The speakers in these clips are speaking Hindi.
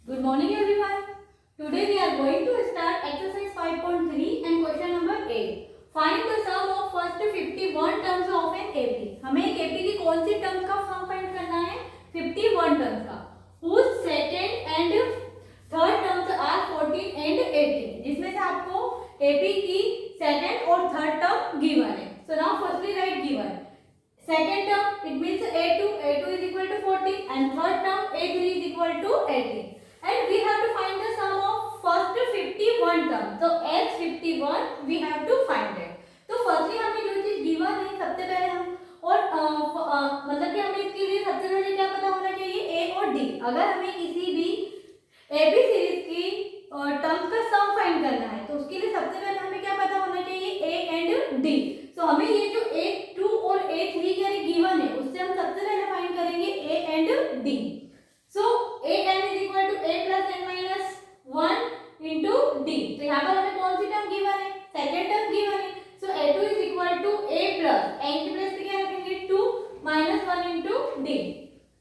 Good morning everyone. Today we are going to start exercise 5.3 and question number 8. Find the sum of first 51 terms of an AP. हमें एक AP की कौन सी टर्म्स का सम फाइंड करना है? 51 टर्म्स का. Whose second and third terms are 14 and 18. जिसमें से आपको AP की second और third term given है. So now firstly write given. Second term it means A2 is equal to 40 and third term A3 is equal to 18. And we have to find the sum of first 51 term. So S51 we have to find it. तो फर्स्टली हमें जो चीज गिवन है सबसे पहले हम और मतलब कि हमें इसके लिए सबसे पहले क्या पता होना चाहिए ए और डी. अगर हमें किसी भी एबी सीरीज की टर्म्स का सम फाइंड करना है तो उसके लिए सबसे पहले हमें क्या पता होना चाहिए ए एंड डी. तो हमें ये जो A2 और A3 के गिवन है उससे हम सबसे पहले फाइंड करेंगे A and D. So a n is equal to a plus n minus 1 into d. तो यहाँ पर हमें कौन सी टर्म गिवन है? सेकेंड टर्म गिवन है. So a2 is equal to a plus n की प्लेस पे क्या रखेंगे 2 minus 1 into d.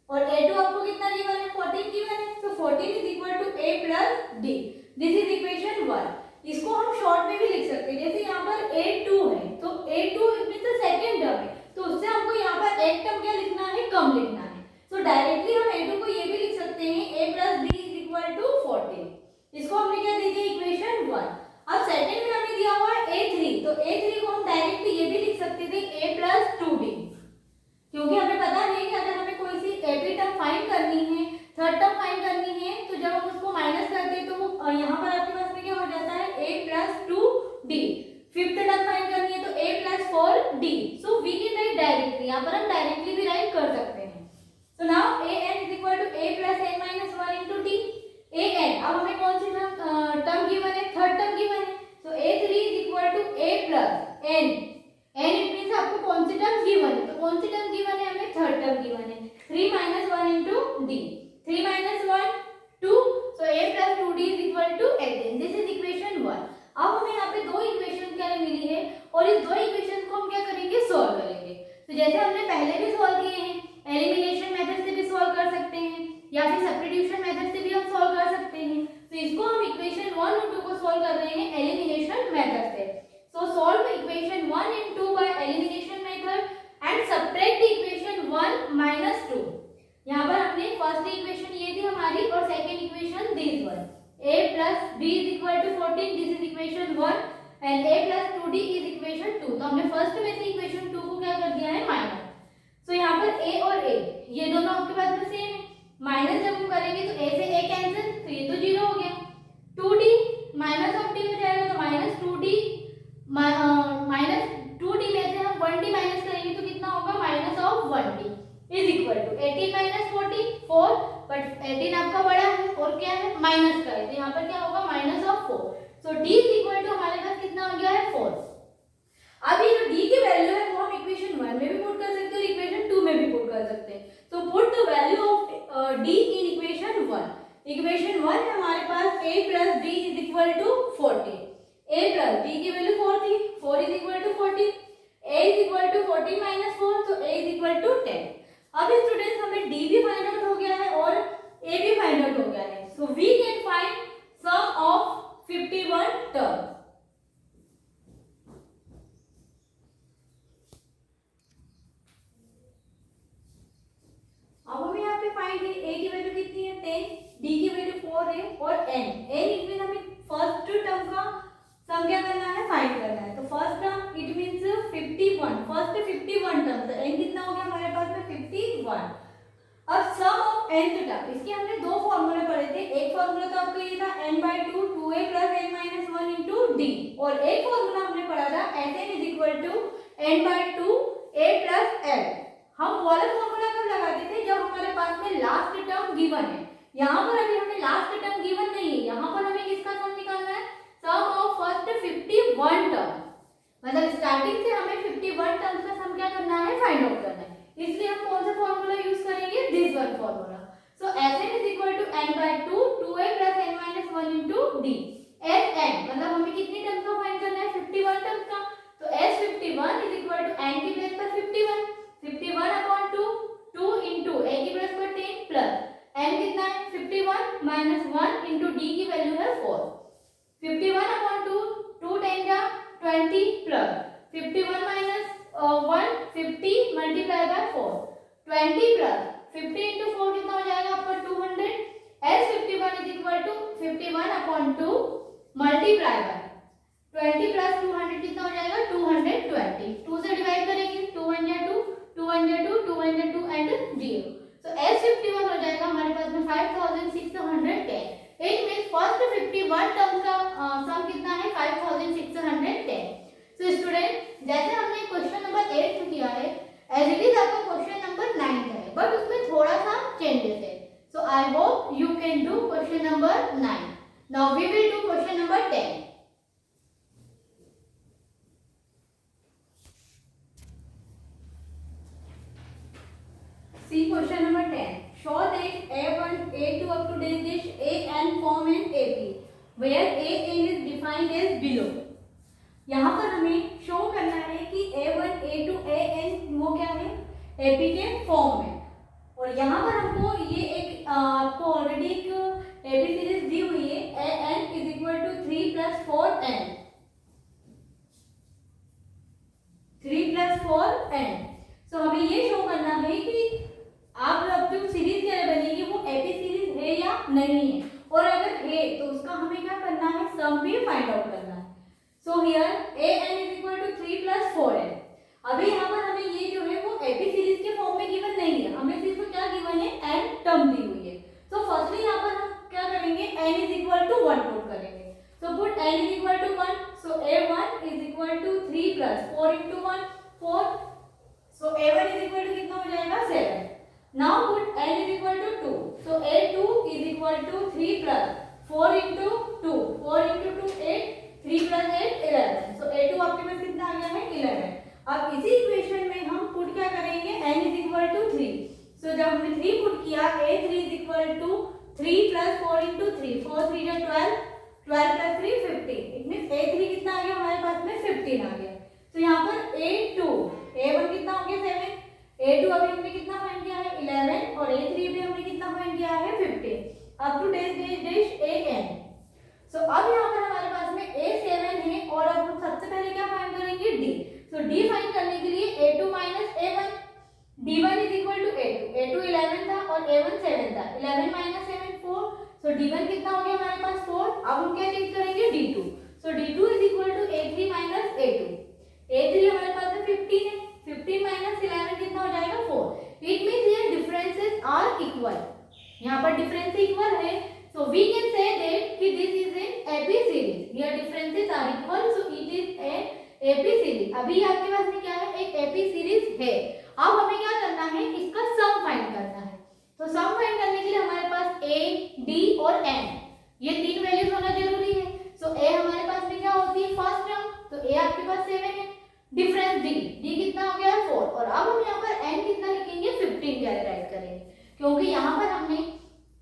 और a2 आपको कितना गिवन है? 14 गिवन है. So 14 is equal to a plus d. This is equation 1. इसको हम शॉर्ट में भी लिख सकते हैं. जैसे यहाँ पर a2 है तो a2 मीन्स सेकेंड टर्म है तो उससे हमको यहाँ पर एक टर्म क्या लिखना है? कम लिखना है. तो डायरेक्टली हम a2 को ये भी लिख सकते हैं a plus d is equal to 14. इसको हमने क्या दे दिया? इक्वेशन 1. अब सेकंड में हमें दिया हुआ है a3 तो a3 को हम डायरेक्टली ये भी लिख सकते थे a plus 2d. क्योंकि हमें पता है कि अगर हमें कोई सी एपी टर्म फाइंड करनी है थर्ड टर्म फाइंड करनी है तो जब हम उसको माइनस करते हैं तो वो यहाँ पर आपके पास में क्या हो जाता है a plus 2d. Fifth term find करनी है तो a plus 4d. So we can write directly. यहाँ पर हम डायरेक्टली भी राइट कर सकते हैं. So now a n is equal to a plus n minus 1 into d. a n अब हमें कौन सी टर्म गिवन है? थर्ड टर्म गिवन है. So a3 is equal to a plus n. n it means आपको कौन सी टर्म गिवन है? तो कौन सी टर्म गिवन है? हमें थर्ड टर्म गिवन है 3 minus 1 into d. 3 minus 1 2. So a plus 2d is equal to 18. This is equation 1. अब हमें यहाँ पे दो इक्वेशन क्या मिली है और इस दो इक्वेशन को हम क्या करेंगे? सॉल्व करेंगे. तो जैसे हमने पहले भी सॉल्व किए हैं एलिमिनेशन मेथड से भी सॉल्व कर सकते हैं या फिर सब्स्टिट्यूशन मेथड से भी हम सॉल्व कर सकते हैं. तो इसको हम इक्वेशन 1 और 2 को सॉल्व कर रहे हैं एलिमिनेशन मेथड से. सो solve equation 1 and 2 by elimination method and subtract equation 1 minus 2. यहाँ पर हमने फर्स्ट इक्वेशन ये थी हमारी और second equation this one. a plus d is equal to 14. This is equation 1 and a plus 2d is equation 2. तो हमने फर्स्ट में से इक्वेशन 2 को क्या कर दिया है? माइनस. तो यहाँ पर a और a ये दोनों आपके पास में सेम है. माइनस जब हम करेंगे तो a से a कैंसिल तो ये तो जीरो हो गया. 2d माइनस ऑफ d हो जाएगा तो माइनस 2d माइनस 2d में से हम 1d माइनस करेंगे तो कितना होगा? Minus of 1d is equal to 18 minus 40 4. But 18 आपका बड़ा है और क्या है? माइनस का है तो यहाँ पर क्या होगा? Minus of 4. So d is equal to हमारे पास कितना हो गया है? 4. अब ये जो d की वैल्यू है वो हम इक्वेशन 1 में भी पुट कर सकते हैं और इक्वेशन 2 में भी पुट कर सकते हैं. तो put the value of d in equation 1. Equation 1 में हमारे पास a plus d is equal to 40. a plus d की वैल्यू 4 थी. 4 is equal to 40. a is equal to 40 minus 4 तो a is equal to 10. अब स्टूडेंट्स हमें d भी फाइंड आउट हो गया है और a भी फाइंड आउट हो गया है. So we can find sum of 51 terms. अब हमें यहाँ पे फाइंड है a की वैल्यू कितनी है? 10. d की वैल्यू 4 है और n इट मीन हमें फर्स्ट टर्म का सम क्या करना है? फाइंड करना है. तो first term it means 51. First 51 term तो n कितना हो गया हमारे पास में? 51. अब सम ऑफ nth टर्म इसके हमने दो फार्मूले पढ़े थे. एक फार्मूला तो आपका ये था n/2 2a plus n minus 1 into d और एक फार्मूला हमने पढ़ा था Sn is equal to n/2 a plus l. हम वाला फार्मूला कब लगाते थे? जब हमारे पास में लास्ट टर्म गिवन है. यहाँ पर अभी हमें लास्ट टर्म गिवन नहीं है. यहाँ पर हमें किसका सम निकालना है? सम ऑफ फर्स्ट 51 टर्म. मतलब स्टार्टिंग से हमें 51 टर्म्स का सम क्या करना है? फाइंड आउट करना है. इसलिए हम कौन सा फार्मूला यूज करेंगे? This one formula. So Sn is equal to n/2 2a plus n minus 1 into d. Sn मतलब हमें कितनी टर्म्स का फाइंड करना है? 51 टर्म्स का. तो S51 is equal to n की प्लेस पर 51. 51 upon 2 2 into a की प्लेस पर 10 प्लस n कितना है? 51 माइनस 1 इंटू डी की वैल्यू है 4। 51/2 2 10 जा 20 plus 51 minus 1 50 multiply by 4 20 plus 50 into 4 कितना हो जाएगा आपका 200। S 51 is equal to 51/2 multiply by 20 plus 200 कितना हो जाएगा 220। 2 से डिवाइड करेंगे 2 1 जा 2 2 1 जा 2 2 1 जा 2 एंड 0। सो एस 51 हो जाएगा हमारे पास में 5610। इट मींस फर्स्ट 51 टर्म का सम कितना है 5610। सो स्टूडेंट जैसे हमने क्वेश्चन नंबर 8 में किया है एज इट इज आपका क्वेश्चन नंबर 9 है, बट उसमें थोड़ा सा चेंजेस है। So I hope you can do question number 9। Now we will do question number 10। See question number 10. Show that A1, A2 up to dash A and form an AP, where AN is defined as below. यहाँ पर हमें शो करना है कि A1, A2, AN वो क्या है AP के फॉर्म में, और यहाँ पर हमको ये एक आपको ऑलरेडी एक AP सीरीज दी हुई है AN is equal to 3 plus 4N 3 plus 4N। सो हमें ये शो करना है कि आप अब जो सीरीज क्या बनेगी वो एपी सीरीज है या नहीं है, और अगर है तो उसका हमें क्या करना है सम भी फाइंड आउट करना है। So here an is equal to 3 plus 4n। अभी यहाँ पर हमें ये जो है वो एपी सीरीज के फॉर्म में गिवन नहीं है, हमें सिर्फ क्या गिवन है n टर्म दी हुई है। सो फर्स्टली यहाँ पर हम क्या करेंगे n is equal to 1 put करेंगे। So put n is equal to 1। So a1 is equal to 3 plus 4 into 1 4। So a1 is equal to कितना हो जाएगा 7। Now put n is equal to 2. So a2 is equal to 3 plus 4 into 2. 4 into 2 8, 3 plus 8 11. So a2 आपके पास कितना आ गया है 11। अब इसी इक्वेशन में हम पुट क्या करेंगे n is equal to 3. So जब हमने 3 पुट किया a3 is equal to 3 plus 4 into 3. 4 3 जा 12, 12 plus 3 15. It means a3 कितना आ गया हमारे पास में 15 आ गया। तो यहाँ पर a2 a1 कितना हो गया 7, a2 अभी हमने कितना फाइंड किया है 11, और a3 भी हमने कितना फाइंड किया है 15 अप टू डैश an। सो अब यहाँ पर हमारे पास में a7 है, और अब हम सबसे पहले क्या फाइंड करेंगे d। सो d फाइंड करने के लिए a2 minus a1 d1 is equal to a2 11 था और a1 7 था। 11 माइनस 7 4। सो d1 कितना हो गया हमारे पास 4। अब हम क्या चेक करेंगे d2। So d2 is equal to a3 minus a2। a3 हमारे पास में 15 है, 15 माइनस 11 कितना हो जाएगा 4। It means here differences are equal, यहाँ पर डिफरेंस इक्वल है। So we can say that कि this is an AP series. Here differences are equal, so it is an AP series. अभी आपके पास में क्या है एक एपी सीरीज है। अब हमें क्या करना है इसका सम फाइंड करना है। तो सम फाइंड करने के लिए हमारे पास a, d और n ये तीन वैल्यूज होना जरूरी है। सो a हमारे पास में क्या होती है फर्स्ट टर्म, तो a आपके पास 7 है, डिफरेंस d कितना हो गया है 4, और अब हम यहाँ पर n कितना लिखेंगे 15 कैलकुलेट करेंगे, क्योंकि यहाँ पर हमने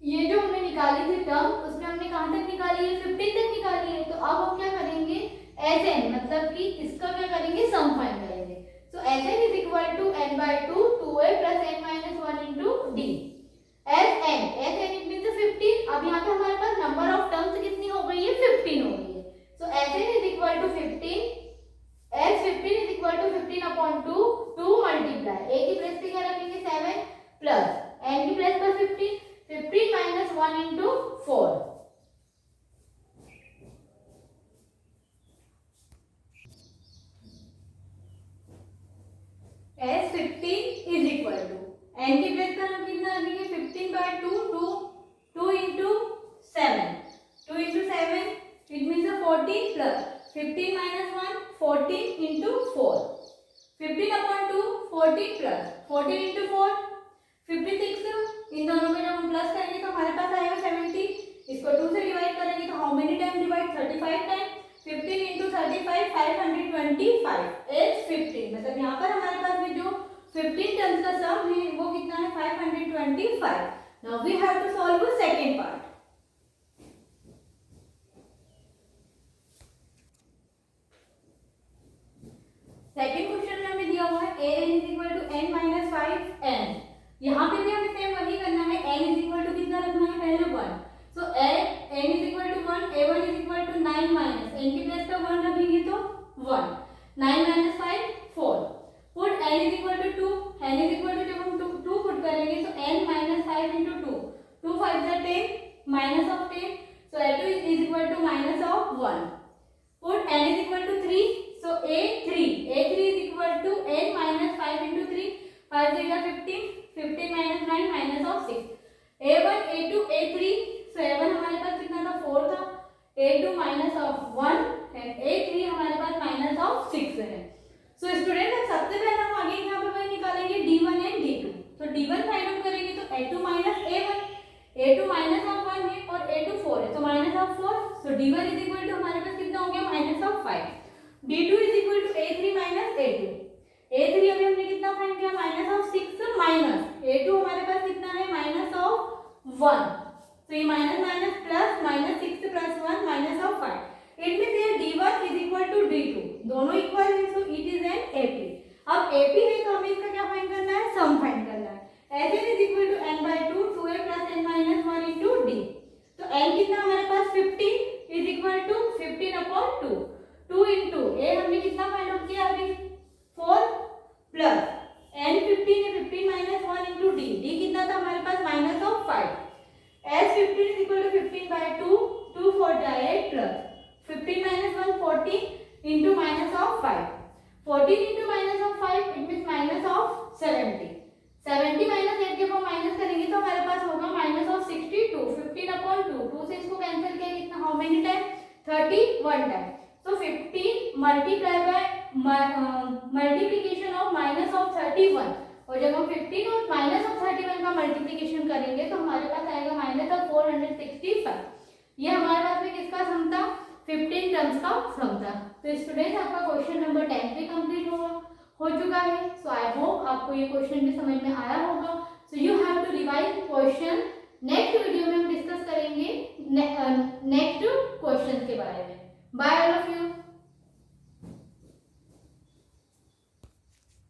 ये जो हमने निकाली थी टर्म उसमें हमने कहाँ तक निकाली है 15 तक निकाली है। तो अब हम क्या करेंगे Sn मतलब कि इसका क्या करेंगे सम फाइंड करेंगे। So Sn is equal to n/2 2a plus n minus 1 into d। Sn it means 15। अब यहाँ पे हमारे पास नंबर ऑफ टर्म्स कितनी हो गई है 15 हो गई है। So Sn is equal to 15। S15 is equal to 15/2 2 multiply a की प्लेस पे क्या रखेंगे 7 प्लस n की प्लेस पर 15 15 minus 1 into 4। S15 is equal to n की प्लेस पर हम कितना रखेंगे 15/2 2 into 7 2 into 7 it means 14 plus 15 minus 1 14 into 4 15/2 14 plus 14 into 4 56। इन दोनों में जब हम प्लस करेंगे तो हमारे पास आएगा 70। इसको 2 से डिवाइड करेंगे तो how many time divide 35 time. 15 into 35 525 is 15। मतलब यहाँ पर हमारे पास में जो 15 टर्म्स का सम है वो कितना है 525। Now we have to solve the second part. Second question में हमें दिया हुआ है an is equal to n minus 5n। यहाँ पे भी हमें सेम वही करना है, n इज इक्वल टू कितना रखना है पहले 1। So n is equal to 1, a1 is equal to 9 minus n की प्लेस पे 1 रखेंगे तो 1, 9 minus 5 4, put n is equal to 2, n is equal to जब हम 2 पुट करेंगे तो n माइनस 5 इंटू 2, 2 5 जा 10 minus of 10, so a2 is equal to minus of 1, put n is equal to 3, so a3 is equal to n minus 5 into 3, 5 3 15, 15 minus 9 minus of 6, a1 a2 a3, so a1 हमारे पास कितना था 4 था, a2 minus of 1 and a3 हमारे पास माइनस ऑफ 6 है। सो स्टूडेंट अब सबसे पहले हम आगे यहाँ पे वही निकालेंगे d1 एंड d2, तो d1 फाइंड आउट करेंगे तो a2 minus a1, a2 minus of 1 है और a2 4 है तो minus of 4, so d1 is equal to हमारे पास कितना हो गया minus of 5, d2 is equal to a3 minus a2, a3 अभी हमने कितना फाइंड किया माइनस ऑफ 6 माइनस a2 हमारे पास कितना है माइनस ऑफ 1, तो ये minus minus plus minus 6 plus 1 minus of 5, it means ये d1 is equal to d2, दोनों इक्वल है, so it is an AP. अब एपी है तो हमें इसका क्या फाइंड करना है सम फाइंड करना है, Sn is equal to n by 2 2a plus n minus 1 into d, तो n कितना हमारे पास 15 is equal to 15 upon 2, 2 into a हमने कितना फाइंड आउट किया अभी 4 प्लस n 15 है 15 माइनस 1 इंटू d, d कितना था हमारे पास minus of 5, s 15 is equal to 15 by 2, 2 4 जाए 8 plus 15 minus 1 14 into minus of 5, 14 into minus of 5 it means minus of 70, 70 minus 8 जब हम माइनस करेंगे तो हमारे पास होगा minus of 62, 15 upon 2, 2 से इसको कैंसिल किया कितना how many time 31 time, so 15 multiplied by multiplication of minus of 31, और जब हम 15 और minus of 31 का मल्टीप्लिकेशन करेंगे तो हमारे पास आएगा minus of 465, ये हमारे पास में किसका सम था 15 टर्म्स का सम था। तो स्टूडेंट आपका क्वेश्चन नंबर 10 भी कंप्लीट हो चुका है। सो आई होप आपको ये क्वेश्चन भी समझ में आया होगा। So you have to revise question, next video में हम डिस्कस करेंगे नेक्स्ट क्वेश्चन के बारे में। Bye all of you.